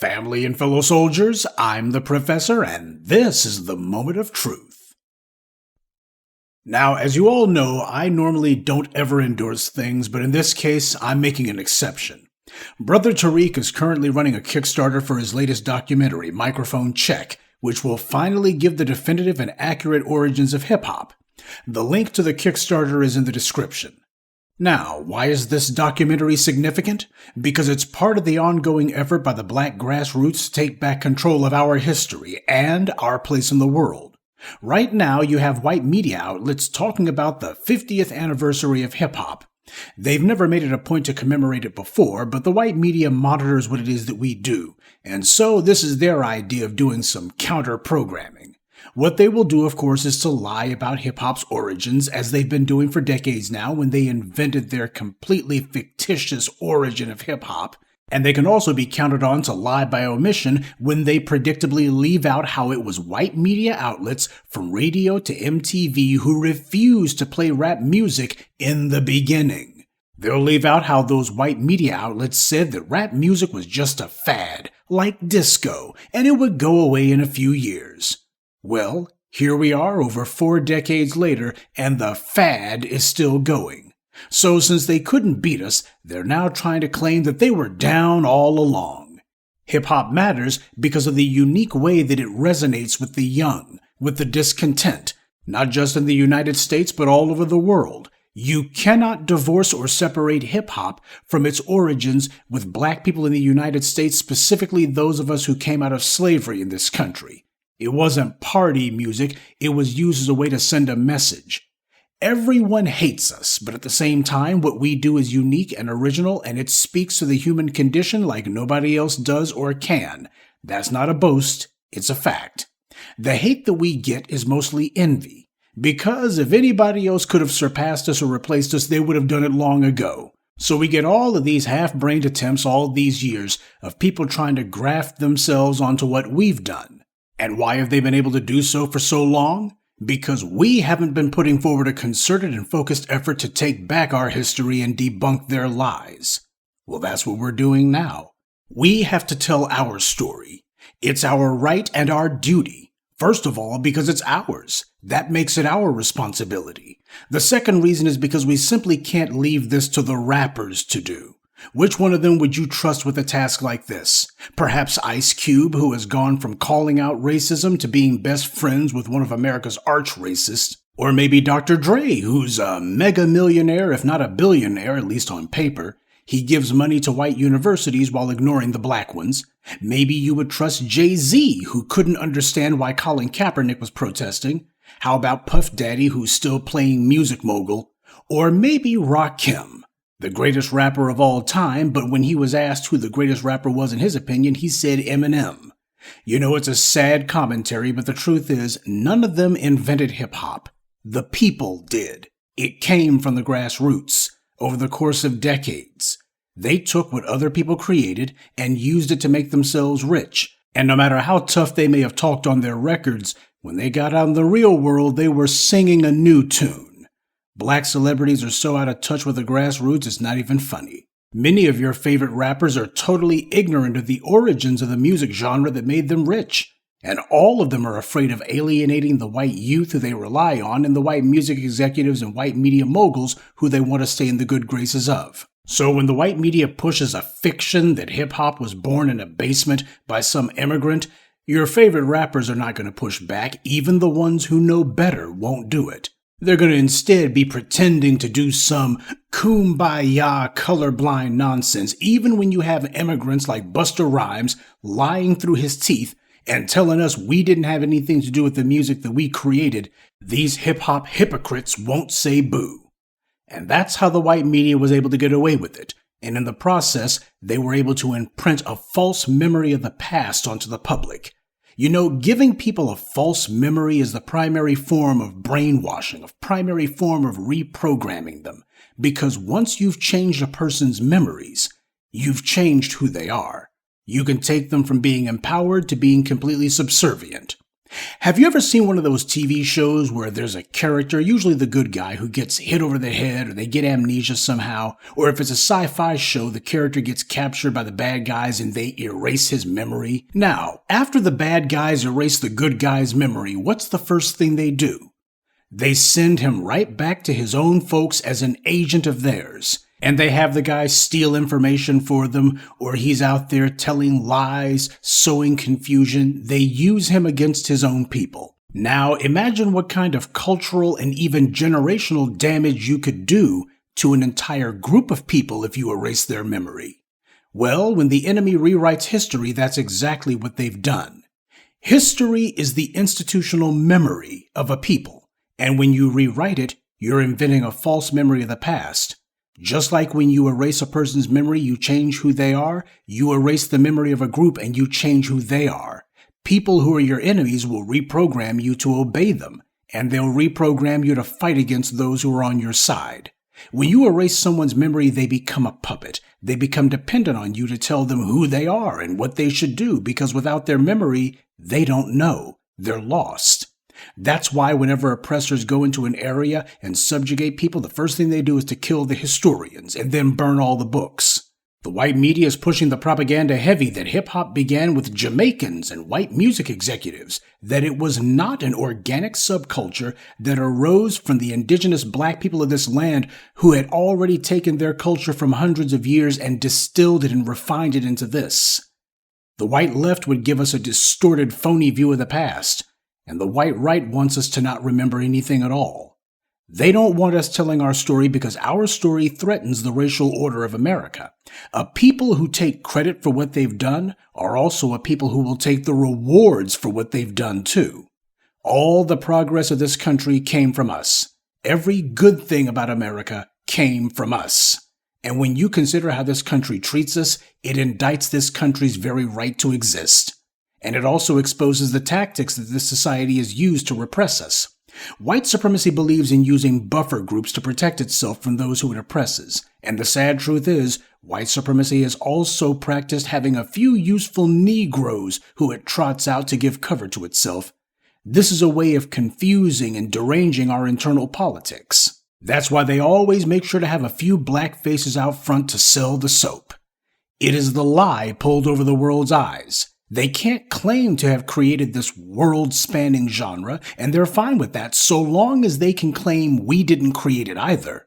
Family and fellow soldiers, I'm the Professor, and this is the Moment of Truth. Now, as you all know, I normally don't ever endorse things, but in this case, I'm making an exception. Brother Tariq is currently running a Kickstarter for his latest documentary, Microphone Check, which will finally give the definitive and accurate origins of hip-hop. The link to the Kickstarter is in the description. Now, why is this documentary significant? Because it's part of the ongoing effort by the black grassroots to take back control of our history and our place in the world. Right now, you have white media outlets talking about the 50th anniversary of hip-hop. They've never made it a point to commemorate it before, but the white media monitors what it is that we do, and so this is their idea of doing some counter-programming. What they will do, of course, is to lie about hip-hop's origins, as they've been doing for decades now when they invented their completely fictitious origin of hip-hop. And they can also be counted on to lie by omission when they predictably leave out how it was white media outlets, from radio to MTV, who refused to play rap music in the beginning. They'll leave out how those white media outlets said that rap music was just a fad, like disco, and it would go away in a few years. Well, here we are over 4 decades later, and the fad is still going. So since they couldn't beat us, they're now trying to claim that they were down all along. Hip-hop matters because of the unique way that it resonates with the young, with the discontent, not just in the United States but all over the world. You cannot divorce or separate hip-hop from its origins with black people in the United States, specifically those of us who came out of slavery in this country. It wasn't party music, it was used as a way to send a message. Everyone hates us, but at the same time, what we do is unique and original, and it speaks to the human condition like nobody else does or can. That's not a boast, it's a fact. The hate that we get is mostly envy, because if anybody else could have surpassed us or replaced us, they would have done it long ago. So we get all of these half-brained attempts all these years of people trying to graft themselves onto what we've done. And why have they been able to do so for so long? Because we haven't been putting forward a concerted and focused effort to take back our history and debunk their lies. Well, that's what we're doing now. We have to tell our story. It's our right and our duty. First of all, because it's ours. That makes it our responsibility. The second reason is because we simply can't leave this to the rappers to do. Which one of them would you trust with a task like this? Perhaps Ice Cube, who has gone from calling out racism to being best friends with one of America's arch-racists. Or maybe Dr. Dre, who's a mega-millionaire, if not a billionaire, at least on paper. He gives money to white universities while ignoring the black ones. Maybe you would trust Jay-Z, who couldn't understand why Colin Kaepernick was protesting. How about Puff Daddy, who's still playing Music Mogul? Or maybe Rakim, the greatest rapper of all time, but when he was asked who the greatest rapper was in his opinion, he said Eminem. You know, it's a sad commentary, but the truth is, none of them invented hip-hop. The people did. It came from the grassroots. Over the course of decades, they took what other people created and used it to make themselves rich. And no matter how tough they may have talked on their records, when they got out in the real world, they were singing a new tune. Black celebrities are so out of touch with the grassroots, it's not even funny. Many of your favorite rappers are totally ignorant of the origins of the music genre that made them rich. And all of them are afraid of alienating the white youth who they rely on and the white music executives and white media moguls who they want to stay in the good graces of. So when the white media pushes a fiction that hip-hop was born in a basement by some immigrant, your favorite rappers are not going to push back. Even the ones who know better won't do it. They're going to instead be pretending to do some kumbaya colorblind nonsense, even when you have immigrants like Busta Rhymes lying through his teeth and telling us we didn't have anything to do with the music that we created. These hip-hop hypocrites won't say boo. And that's how the white media was able to get away with it. And in the process, they were able to imprint a false memory of the past onto the public. You know, giving people a false memory is the primary form of brainwashing, a primary form of reprogramming them. Because once you've changed a person's memories, you've changed who they are. You can take them from being empowered to being completely subservient. Have you ever seen one of those TV shows where there's a character, usually the good guy, who gets hit over the head or they get amnesia somehow? Or if it's a sci-fi show, the character gets captured by the bad guys and they erase his memory? Now, after the bad guys erase the good guy's memory, what's the first thing they do? They send him right back to his own folks as an agent of theirs. And they have the guy steal information for them, or he's out there telling lies, sowing confusion. They use him against his own people. Now, imagine what kind of cultural and even generational damage you could do to an entire group of people if you erase their memory. Well, when the enemy rewrites history, that's exactly what they've done. History is the institutional memory of a people, and when you rewrite it, you're inventing a false memory of the past. Just like when you erase a person's memory, you change who they are, you erase the memory of a group and you change who they are. People who are your enemies will reprogram you to obey them, and they'll reprogram you to fight against those who are on your side. When you erase someone's memory, they become a puppet. They become dependent on you to tell them who they are and what they should do, because without their memory, they don't know. They're lost. That's why whenever oppressors go into an area and subjugate people, the first thing they do is to kill the historians and then burn all the books. The white media is pushing the propaganda heavy that hip-hop began with Jamaicans and white music executives, that it was not an organic subculture that arose from the indigenous black people of this land who had already taken their culture from hundreds of years and distilled it and refined it into this. The white left would give us a distorted, phony view of the past. And the white right wants us to not remember anything at all. They don't want us telling our story because our story threatens the racial order of America. A people who take credit for what they've done are also a people who will take the rewards for what they've done too. All the progress of this country came from us. Every good thing about America came from us. And when you consider how this country treats us, it indicts this country's very right to exist. And it also exposes the tactics that this society has used to repress us. White supremacy believes in using buffer groups to protect itself from those who it oppresses. And the sad truth is, white supremacy has also practiced having a few useful Negroes who it trots out to give cover to itself. This is a way of confusing and deranging our internal politics. That's why they always make sure to have a few black faces out front to sell the soap. It is the lie pulled over the world's eyes. They can't claim to have created this world-spanning genre, and they're fine with that so long as they can claim we didn't create it either.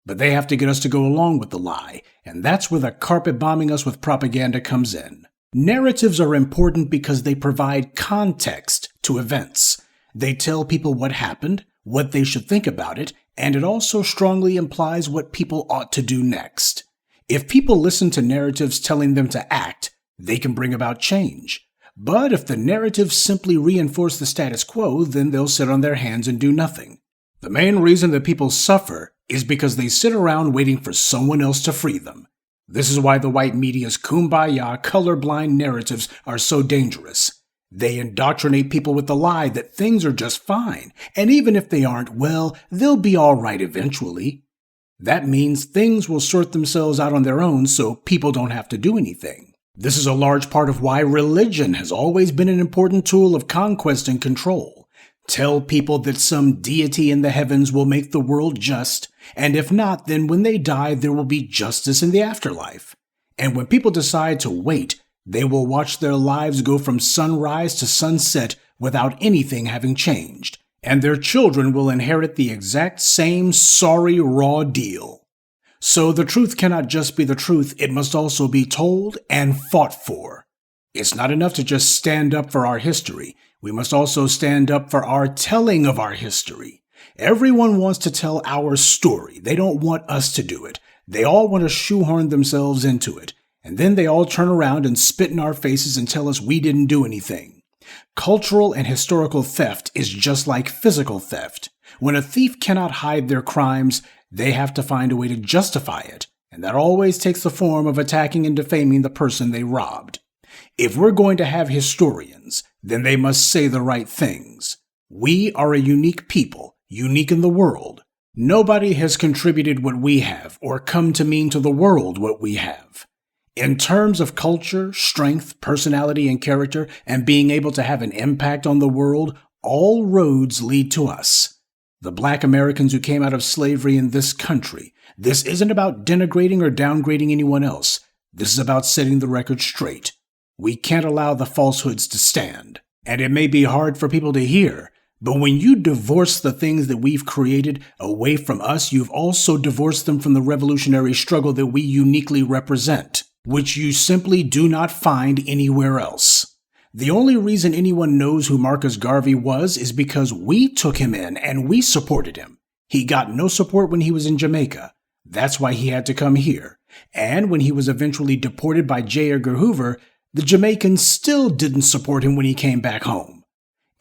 But they have to get us to go along with the lie, and that's where the carpet bombing us with propaganda comes in. Narratives are important because they provide context to events. They tell people what happened, what they should think about it, and it also strongly implies what people ought to do next. If people listen to narratives telling them to act, they can bring about change. But if the narratives simply reinforce the status quo, then they'll sit on their hands and do nothing. The main reason that people suffer is because they sit around waiting for someone else to free them. This is why the white media's kumbaya, colorblind narratives are so dangerous. They indoctrinate people with the lie that things are just fine, and even if they aren't, well, they'll be all right eventually. That means things will sort themselves out on their own so people don't have to do anything. This is a large part of why religion has always been an important tool of conquest and control. Tell people that some deity in the heavens will make the world just, and if not, then when they die, there will be justice in the afterlife. And when people decide to wait, they will watch their lives go from sunrise to sunset without anything having changed, and their children will inherit the exact same sorry, raw deal. So the truth cannot just be the truth, it must also be told and fought for. It's not enough to just stand up for our history. We must also stand up for our telling of our history. Everyone wants to tell our story. They don't want us to do it. They all want to shoehorn themselves into it. And then they all turn around and spit in our faces and tell us we didn't do anything. Cultural and historical theft is just like physical theft. When a thief cannot hide their crimes, they have to find a way to justify it, and that always takes the form of attacking and defaming the person they robbed. If we're going to have historians, then they must say the right things. We are a unique people, unique in the world. Nobody has contributed what we have or come to mean to the world what we have. In terms of culture, strength, personality, and character, and being able to have an impact on the world, all roads lead to us. The Black Americans who came out of slavery in this country. This isn't about denigrating or downgrading anyone else. This is about setting the record straight. We can't allow the falsehoods to stand. And it may be hard for people to hear, but when you divorce the things that we've created away from us, you've also divorced them from the revolutionary struggle that we uniquely represent, which you simply do not find anywhere else. The only reason anyone knows who Marcus Garvey was is because we took him in and we supported him. He got no support when he was in Jamaica. That's why he had to come here. And when he was eventually deported by J. Edgar Hoover, the Jamaicans still didn't support him when he came back home.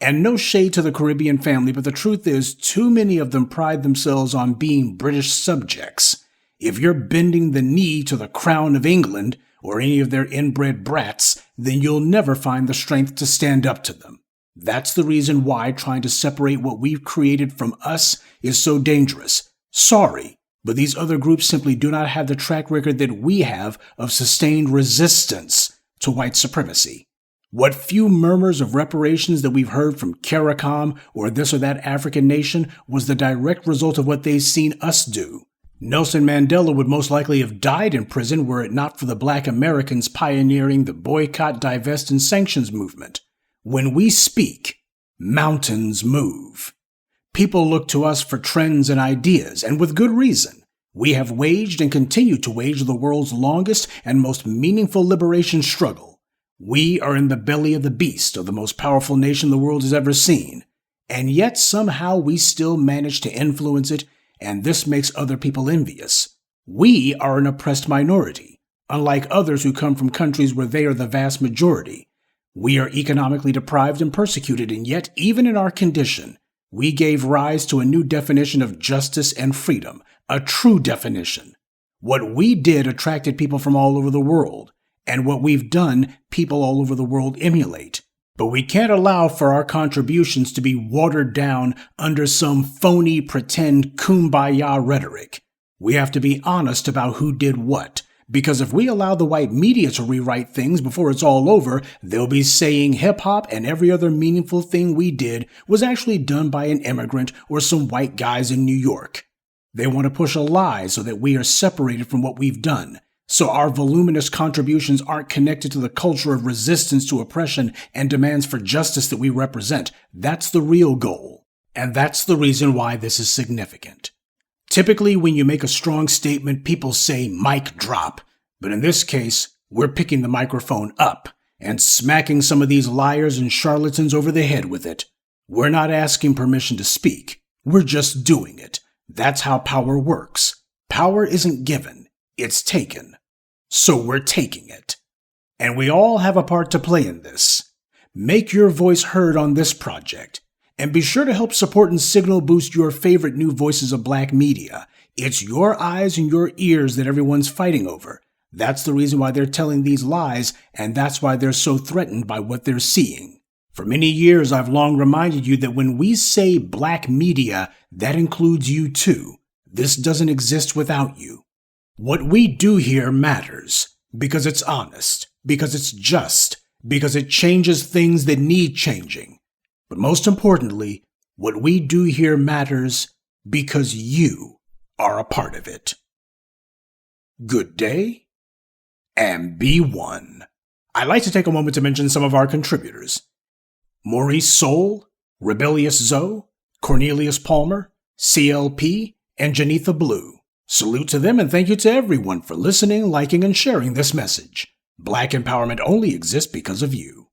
And no shade to the Caribbean family, but the truth is, too many of them pride themselves on being British subjects. If you're bending the knee to the Crown of England, or any of their inbred brats, then you'll never find the strength to stand up to them. That's the reason why trying to separate what we've created from us is so dangerous. Sorry, but these other groups simply do not have the track record that we have of sustained resistance to white supremacy. What few murmurs of reparations that we've heard from CARICOM or this or that African nation was the direct result of what they've seen us do. Nelson Mandela would most likely have died in prison were it not for the Black Americans pioneering the boycott, divest, and sanctions movement. When we speak, mountains move. People look to us for trends and ideas, and with good reason. We have waged and continue to wage the world's longest and most meaningful liberation struggle. We are in the belly of the beast of the most powerful nation the world has ever seen, and yet somehow we still manage to influence it, and this makes other people envious. We are an oppressed minority, unlike others who come from countries where they are the vast majority. We are economically deprived and persecuted, and yet, even in our condition, we gave rise to a new definition of justice and freedom, a true definition. What we did attracted people from all over the world, and what we've done, people all over the world emulate. But we can't allow for our contributions to be watered down under some phony pretend kumbaya rhetoric. We have to be honest about who did what, because if we allow the white media to rewrite things before it's all over, they'll be saying hip-hop and every other meaningful thing we did was actually done by an immigrant or some white guys in New York. They want to push a lie so that we are separated from what we've done. So our voluminous contributions aren't connected to the culture of resistance to oppression and demands for justice that we represent. That's the real goal. And that's the reason why this is significant. Typically, when you make a strong statement, people say mic drop. But in this case, we're picking the microphone up and smacking some of these liars and charlatans over the head with it. We're not asking permission to speak. We're just doing it. That's how power works. Power isn't given. It's taken. So we're taking it. And we all have a part to play in this. Make your voice heard on this project. And be sure to help support and signal boost your favorite new voices of Black media. It's your eyes and your ears that everyone's fighting over. That's the reason why they're telling these lies, and that's why they're so threatened by what they're seeing. For many years, I've long reminded you that when we say Black media, that includes you too. This doesn't exist without you. What we do here matters, because it's honest, because it's just, because it changes things that need changing. But most importantly, what we do here matters because you are a part of it. Good day, and be one. I'd like to take a moment to mention some of our contributors. Maurice Soul, Rebellious Zoe, Cornelius Palmer, CLP, and Janitha Blue. Salute to them and thank you to everyone for listening, liking, and sharing this message. Black empowerment only exists because of you.